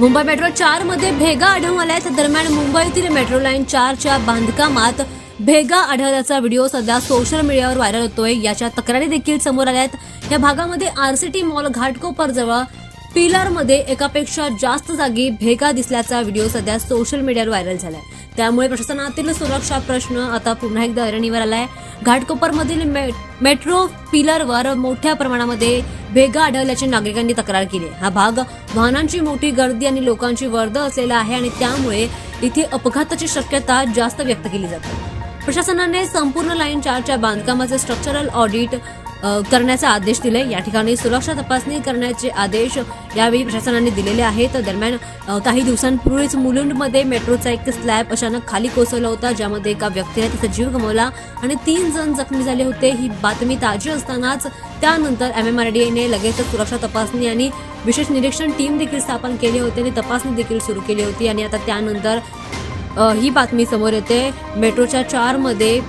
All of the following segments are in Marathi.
मुंबई मेट्रो 4 मध्ये भेगा आढळून आल्यात. दरम्यान मुंबईतील मेट्रो लाईन 4च्या बांधकामात भेगा आढळल्याचा व्हिडिओ सध्या सोशल मीडियावर व्हायरल होतोय. याच्या तक्रारी देखील समोर आल्यात. या भागामध्ये आरसीटी मॉल घाटकोपर जवळ पिलरमध्ये एकापेक्षा जास्त जागी भेगा दिसल्याचा व्हिडिओ सध्या सोशल मीडियावर व्हायरल झालाय. त्यामुळे प्रशासनातील सुरक्षा प्रश्न आता पुन्हा एकदा ऐरणीवर आलाय. घाटकोपरमधील मेट्रो पिलरवर मोठ्या प्रमाणामध्ये भेगा आढळल्याची नागरिकांनी तक्रार केली. हा भाग वाहनांची मोठी गर्दी आणि लोकांची वर्दळ असलेला आहे आणि त्यामुळे इथे अपघाताची शक्यता जास्त व्यक्त केली जाते. प्रशासनाने संपूर्ण लाईन 4च्या बांधकामाचे स्ट्रक्चरल ऑडिट करण्याचे आदेश दिले. या ठिकाणी सुरक्षा तपासणी करण्याचे आदेश यावेळी प्रशासनाने दिलेले आहेत. दरम्यान काही दिवसांपूर्वीच मुलुंडमध्ये मेट्रोचा एक स्लॅब अचानक खाली कोसळला होता, ज्यामध्ये एका व्यक्तीने त्याचा जीव गमावला आणि 3 जण जखमी झाले होते. ही बातमी ताजी असतानाच त्यानंतर MMRDAने लगेच सुरक्षा तपासणी आणि विशेष निरीक्षण टीम देखील स्थापन केली होती आणि तपासणी देखील सुरू केली होती. आणि आता त्यानंतर ही बातमी समोर येते. मेट्रोच्या 4 मध्ये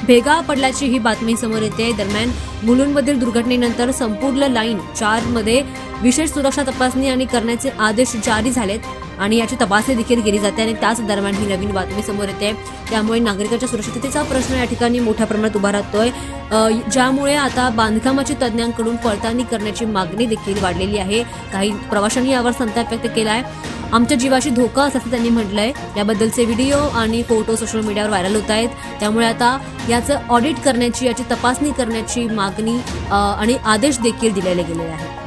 भेगा पडल्याची ही बातमी समोर येते. दरम्यान मुलुंडमधील दुर्घटनेनंतर संपूर्ण लाईन 4 मध्ये विशेष सुरक्षा तपासणी आणि करण्याचे आदेश जारी झालेत आणि याची तपासणी देखील केली जाते आणि त्याच दरम्यान ही नवीन बातमी समोर येते. त्यामुळे नागरिकांच्या सुरक्षिततेचा प्रश्न या ठिकाणी मोठ्या प्रमाणात उभा राहतोय, ज्यामुळे आता बांधकामाची तज्ज्ञांकडून पडताळणी करण्याची मागणी देखील वाढलेली आहे. काही प्रवाशांनी यावर संताप व्यक्त केला आहे. आमच्या जीवाशी धोका असल्याचं त्यांनी म्हटलंय. याबद्दलचे व्हिडिओ आणि फोटो सोशल मीडियावर व्हायरल होत आहेत. त्यामुळे आता याचं ऑडिट करण्याची, याची तपासणी करण्याची मागणी आणि आदेश देखील दिलेले गेले आहेत.